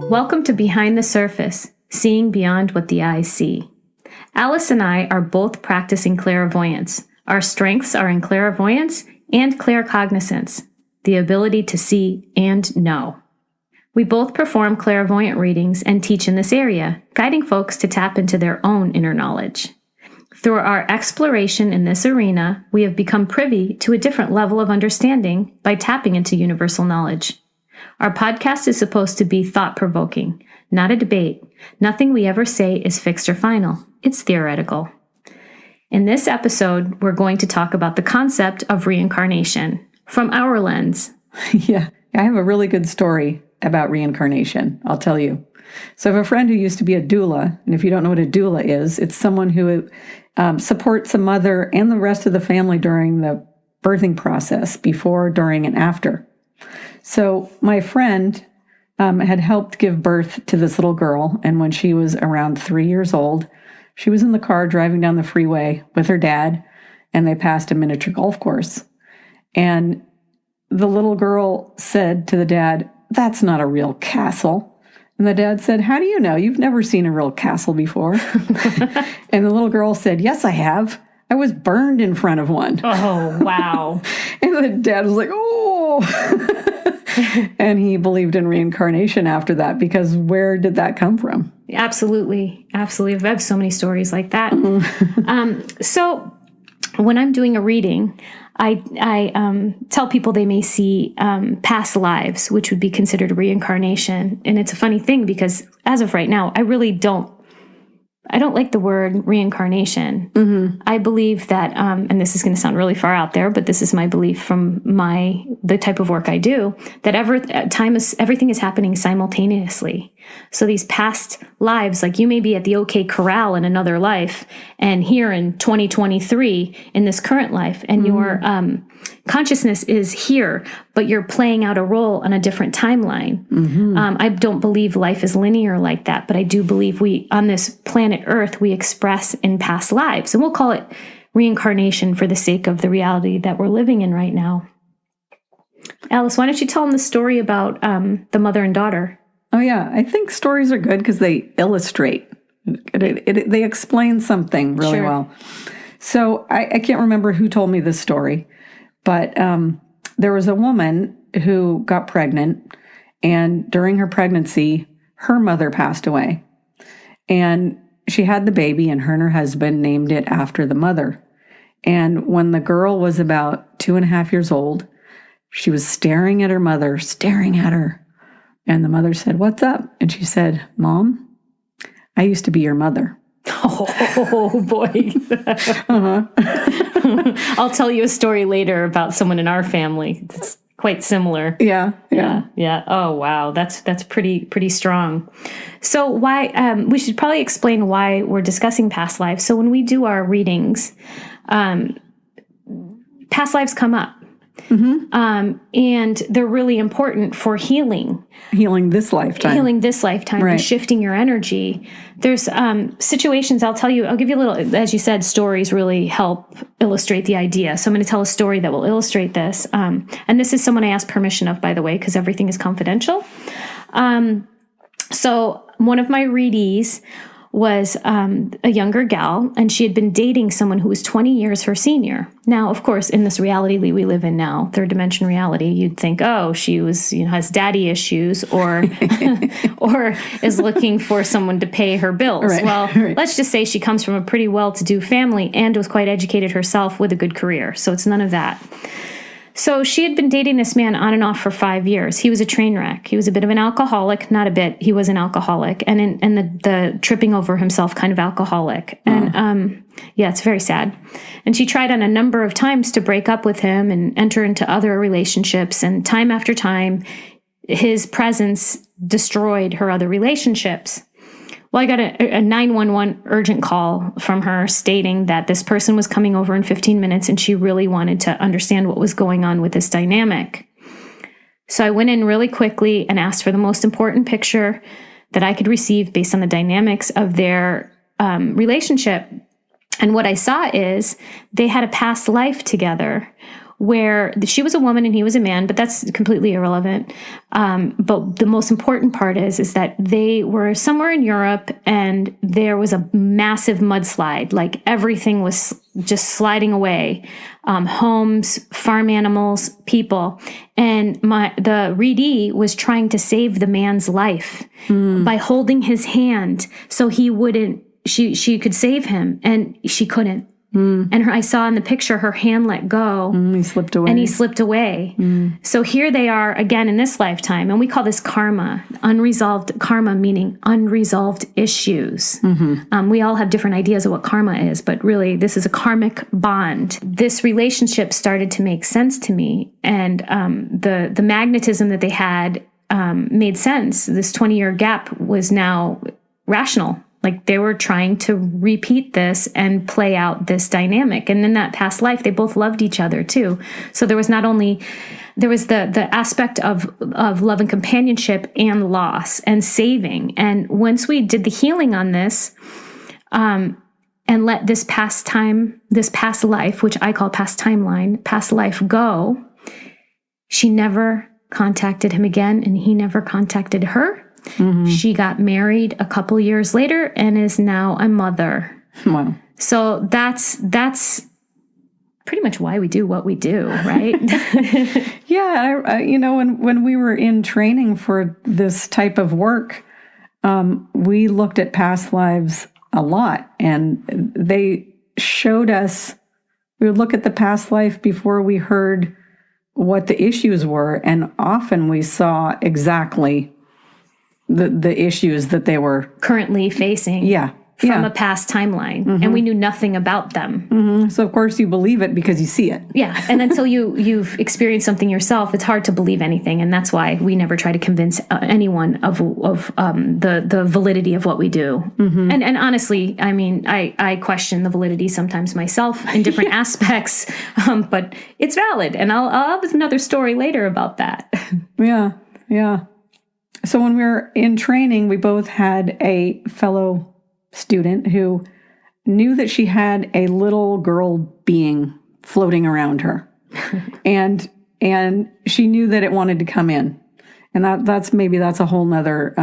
Welcome to Behind the Surface, seeing beyond what the eyes see. Alice and I are both practicing clairvoyance. Our strengths are in clairvoyance and claircognizance, the ability to see and know. We both perform clairvoyant readings and teach in this area, guiding folks to tap into their own inner knowledge. Through our exploration in this arena, we have become privy to a different level of understanding by tapping into universal knowledge. Our podcast is supposed to be thought-provoking, not a debate. Nothing we ever say is fixed or final. It's theoretical. In this episode, we're going to talk about the concept of reincarnation from our lens. Yeah, I have a really good story about reincarnation, I'll tell you. So I have a friend who used to be a doula, and if you don't know what a doula is, it's someone who supports a mother and the rest of the family during the birthing process, before, during, and after. So my friend had helped give birth to this little girl, and when she was around 3 years old, she was in the car driving down the freeway with her dad, and they passed a miniature golf course. And the little girl said to the dad, "That's not a real castle." And the dad said, "How do you know? You've never seen a real castle before." And the little girl said, "Yes, I have. I was burned in front of one." Oh, wow. And the dad was like, "Oh." And he believed in reincarnation after that, because where did that come from? Absolutely. Absolutely. I have so many stories like that. So when I'm doing a reading, I tell people they may see past lives, which would be considered a reincarnation. And it's a funny thing because as of right now, I don't like the word reincarnation. Mm-hmm. I believe that, and this is going to sound really far out there, but this is my belief from the type of work I do, that everything is happening simultaneously. So these past lives, like you may be at the OK Corral in another life, and here in 2023 in this current life, and your consciousness is here, but you're playing out a role on a different timeline. Mm-hmm. I don't believe life is linear like that, but I do believe on this planet Earth, we express in past lives, and we'll call it reincarnation for the sake of the reality that we're living in right now. Alice, why don't you tell them the story about the mother and daughter? Oh, yeah. I think stories are good because they illustrate. They explain something really well. So I can't remember who told me this story, but there was a woman who got pregnant, and during her pregnancy, her mother passed away. And she had the baby, and her husband named it after the mother. And when the girl was about 2.5 years old, she was staring at her mother, staring at her. And the mother said, "What's up?" And she said, "Mom, I used to be your mother." Oh, boy. I'll tell you a story later about someone in our family. It's quite similar. Yeah. Oh, wow. That's pretty strong. So we should probably explain why we're discussing past lives. So when we do our readings, past lives come up. Mm-hmm. And they're really important for healing this lifetime, right, and shifting your energy. There's situations, I'll give you a little, as you said, stories really help illustrate the idea. So I'm going to tell a story that will illustrate this. And this is someone I asked permission of, by the way, because everything is confidential. So one of my readees was a younger gal, and she had been dating someone who was 20 years her senior. Now, of course, in this reality we live in now, third dimension reality, you'd think, oh, she was, has daddy issues, or or is looking for someone to pay her bills. Right. Let's just say she comes from a pretty well-to-do family and was quite educated herself with a good career. So it's none of that. So she had been dating this man on and off for 5 years. He was a train wreck. He was a bit of an alcoholic, not a bit. He was an alcoholic, and the tripping over himself kind of alcoholic. And it's very sad. And she tried on a number of times to break up with him and enter into other relationships. And time after time, his presence destroyed her other relationships. Well, I got a 911 urgent call from her stating that this person was coming over in 15 minutes and she really wanted to understand what was going on with this dynamic. So I went in really quickly and asked for the most important picture that I could receive based on the dynamics of their relationship. And what I saw is they had a past life together where she was a woman and he was a man, but that's completely irrelevant. But the most important part is that they were somewhere in Europe and there was a massive mudslide. Like everything was just sliding away. Homes, farm animals, people. And the readee was trying to save the man's life by holding his hand so he wouldn't, she could save him, and she couldn't. And I saw in the picture her hand let go. He slipped away. And he slipped away. So here they are again in this lifetime. And we call this karma. Unresolved karma, meaning unresolved issues. We all have different ideas of what karma is, but really this is a karmic bond. This relationship started to make sense to me. And the magnetism that they had made sense. This 20-year gap was now rational. Like they were trying to repeat this and play out this dynamic. And in that past life, they both loved each other too. So there was not only, there was the aspect of love and companionship and loss and saving. And once we did the healing on this, and let this past life, which I call past timeline, past life go, she never contacted him again and he never contacted her. She got married a couple years later and is now a mother. Wow. So that's pretty much why we do what we do, right? Yeah. When we were in training for this type of work, we looked at past lives a lot, and they showed us, we would look at the past life before we heard what the issues were. And often we saw exactly the issues that they were currently facing from a past timeline. And we knew nothing about them. So of course you believe it because you see it. Yeah. And until you've experienced something yourself, it's hard to believe anything. And that's why we never try to convince anyone of the validity of what we do. And honestly, I mean, I question the validity sometimes myself in different aspects, but it's valid. And I'll have another story later about that. Yeah. So when we were in training, we both had a fellow student who knew that she had a little girl being floating around her. and she knew that it wanted to come in. And that's a whole nother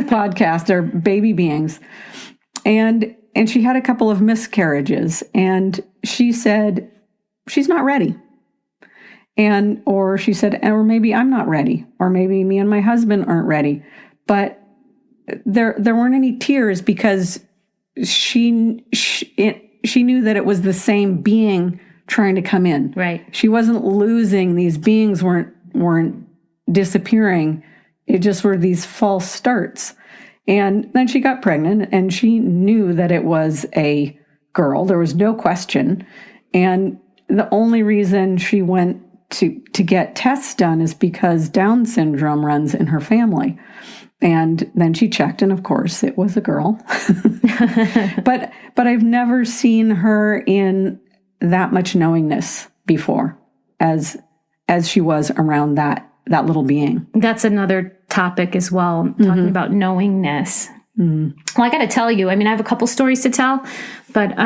podcast, or baby beings. And she had a couple of miscarriages, and she said, she's not ready. Or she said, or maybe I'm not ready, or maybe me and my husband aren't ready. But there weren't any tears because she knew that it was the same being trying to come in. Right. She wasn't losing. These beings weren't disappearing. It just were these false starts. And then she got pregnant, and she knew that it was a girl. There was no question. And the only reason she went to get tests done is because Down syndrome runs in her family. And then she checked, and of course it was a girl. But I've never seen her in that much knowingness before as she was around that little being. That's another topic as well, talking about knowingness. Well, I got to tell you, I mean, I have a couple stories to tell, but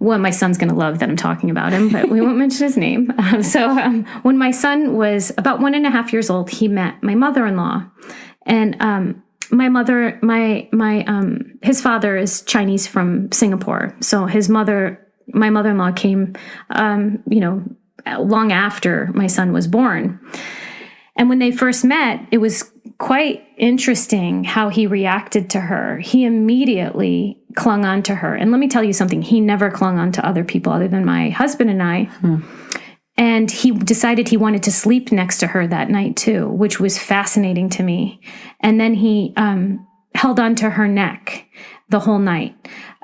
my son's going to love that I'm talking about him, but we won't mention his name. When my son was about 1.5 years old, he met my mother-in-law. And his father is Chinese from Singapore. So my mother-in-law came, long after my son was born. And when they first met, it was quite interesting how he reacted to her. He immediately clung on to her. And let me tell you something, he never clung on to other people other than my husband and I. And he decided he wanted to sleep next to her that night too, which was fascinating to me. And then he held on to her neck the whole night,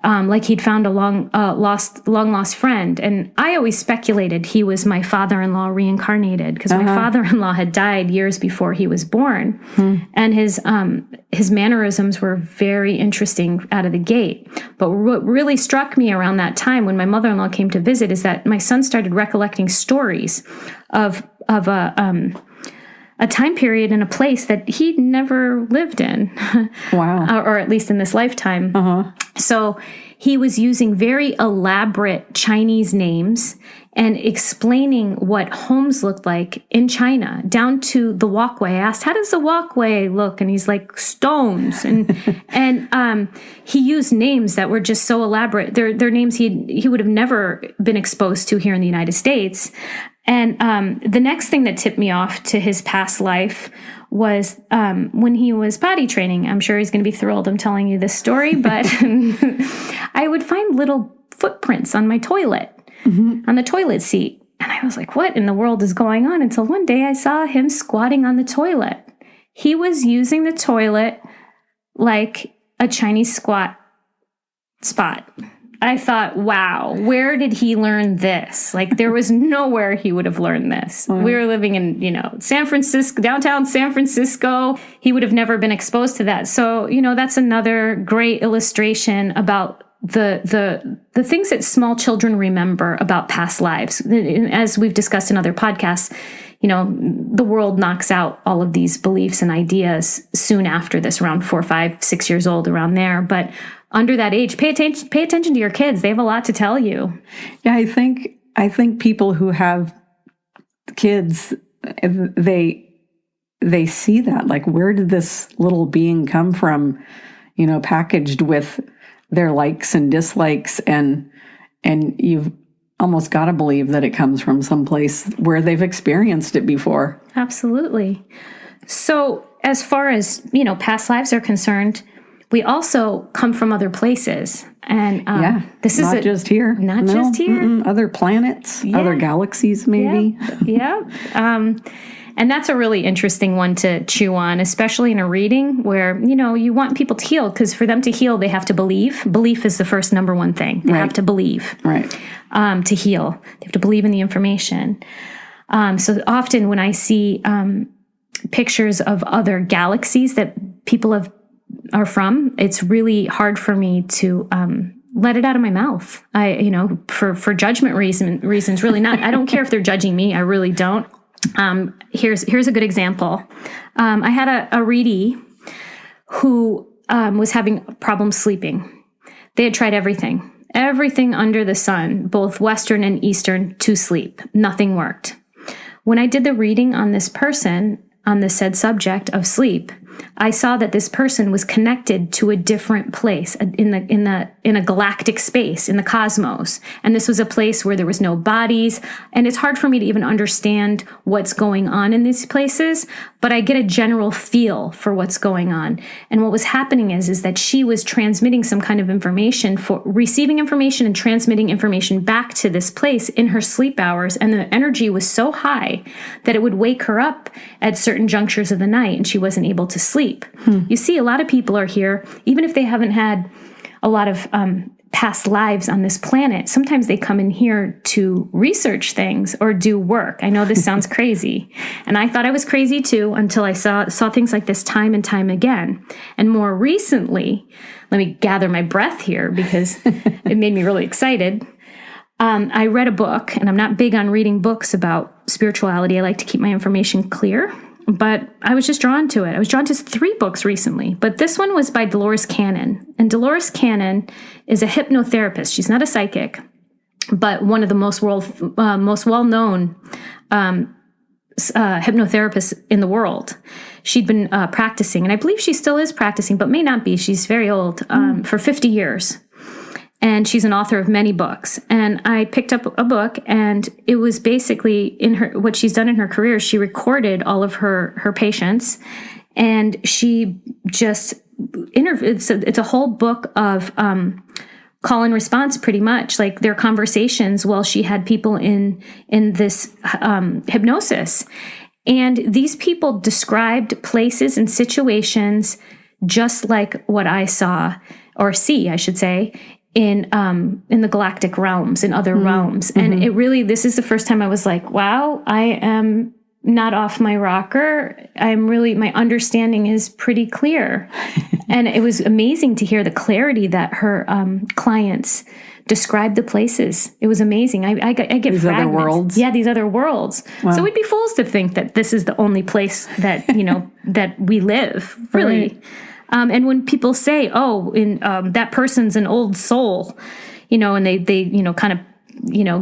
like he'd found a long lost friend. And I always speculated he was my father-in-law reincarnated, because my father-in-law had died years before he was born. And his mannerisms were very interesting out of the gate. But what really struck me around that time when my mother-in-law came to visit is that my son started recollecting stories of a time period and a place that he never lived in. Wow. Or at least in this lifetime. Uh-huh. So he was using very elaborate Chinese names and explaining what homes looked like in China, down to the walkway. I asked, how does the walkway look? And he's like, stones. And he used names that were just so elaborate. They're names he would have never been exposed to here in the United States. And the next thing that tipped me off to his past life was when he was potty training. I'm sure he's going to be thrilled I'm telling you this story, but I would find little footprints on my toilet, on the toilet seat. And I was like, what in the world is going on? Until one day I saw him squatting on the toilet. He was using the toilet like a Chinese squat spot. I thought, wow, where did he learn this? Like, there was nowhere he would have learned this. We were living in, San Francisco, downtown San Francisco. He would have never been exposed to that. So, that's another great illustration about the things that small children remember about past lives. As we've discussed in other podcasts, the world knocks out all of these beliefs and ideas soon after this, around 4, 5, 6 years old, around there. But under that age, pay attention to your kids. They have a lot to tell you. Yeah, I think people who have kids, they see that. Like, where did this little being come from? Packaged with their likes and dislikes, and you've almost got to believe that it comes from someplace where they've experienced it before. Absolutely. So, as far as past lives are concerned, we also come from other places, and this is not just here, just here, other planets, other galaxies, maybe. Yeah. And that's a really interesting one to chew on, especially in a reading where you want people to heal, because for them to heal, they have to believe. Belief is the first number one thing. They have to believe, right? To heal, they have to believe in the information. So often when I see pictures of other galaxies that people are from, it's really hard for me to let it out of my mouth. For judgment reasons, really not. I don't care if they're judging me. I really don't. Here's a good example. I had a readee who was having problems sleeping. They had tried everything under the sun, both Western and Eastern, to sleep. Nothing worked. When I did the reading on this person, on the said subject of sleep, I saw that this person was connected to a different place in a galactic space, in the cosmos. And this was a place where there was no bodies. And it's hard for me to even understand what's going on in these places, but I get a general feel for what's going on. And what was happening is that she was transmitting some kind of information, for receiving information and transmitting information back to this place in her sleep hours. And the energy was so high that it would wake her up at certain junctures of the night, and she wasn't able to sleep. You see, a lot of people are here, even if they haven't had a lot of past lives on this planet. Sometimes they come in here to research things or do work. I know this sounds crazy, and I thought I was crazy too until I saw things like this time and time again. And more recently, let me gather my breath here because it made me really excited. I read a book, and I'm not big on reading books about spirituality. I like to keep my information clear. But I was just drawn to it. I was drawn to 3 books recently, but this one was by Dolores Cannon. And Dolores Cannon is a hypnotherapist. She's not a psychic, but one of the most well-known hypnotherapists in the world. She'd been practicing, and I believe she still is practicing, but may not be. She's very old, for 50 years. And she's an author of many books. And I picked up a book, and it was basically what she's done in her career. She recorded all of her patients, and she just interviewed. It's a whole book of call and response, pretty much, like their conversations while she had people in this hypnosis. And these people described places and situations just like what I saw, or see, I should say, in the galactic realms, in other realms. And it really, this is the first time I was like, wow, I am not off my rocker. My understanding is pretty clear. And it was amazing to hear the clarity that her clients describe the places. It was amazing. I get These fragments. other worlds? Yeah, these other worlds. Wow. So we'd be fools to think that this is the only place that, that we live, really. Right. And when people say, oh, that person's an old soul, and they kind of,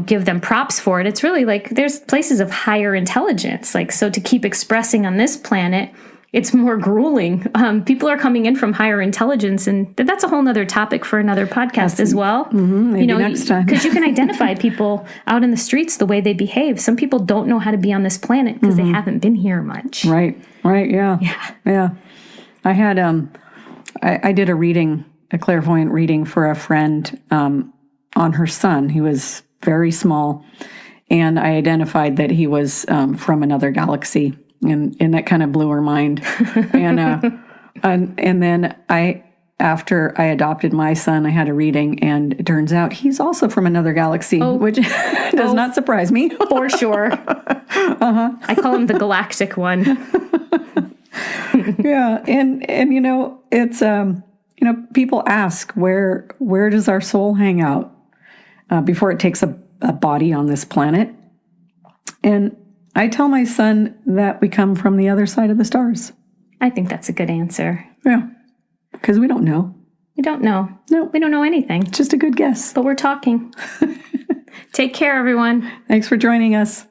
give them props for it, it's really like there's places of higher intelligence. Like, so to keep expressing on this planet, it's more grueling. People are coming in from higher intelligence, and that's a whole nother topic for another podcast as well. Maybe next time. Because you can identify people out in the streets, the way they behave. Some people don't know how to be on this planet because they haven't been here much. Right, yeah. I had, I did a clairvoyant reading for a friend on her son. He was very small, and I identified that he was from another galaxy. And that kind of blew her mind. And then after I adopted my son, I had a reading, and it turns out he's also from another galaxy, which does not surprise me. For sure. I call him the galactic one. Yeah, and it's people ask where does our soul hang out before it takes a body on this planet, and I tell my son that we come from the other side of the stars. I think that's a good answer. Yeah, because we don't know. We don't know. No. We don't know anything. It's just a good guess. But we're talking. Take care, everyone. Thanks for joining us.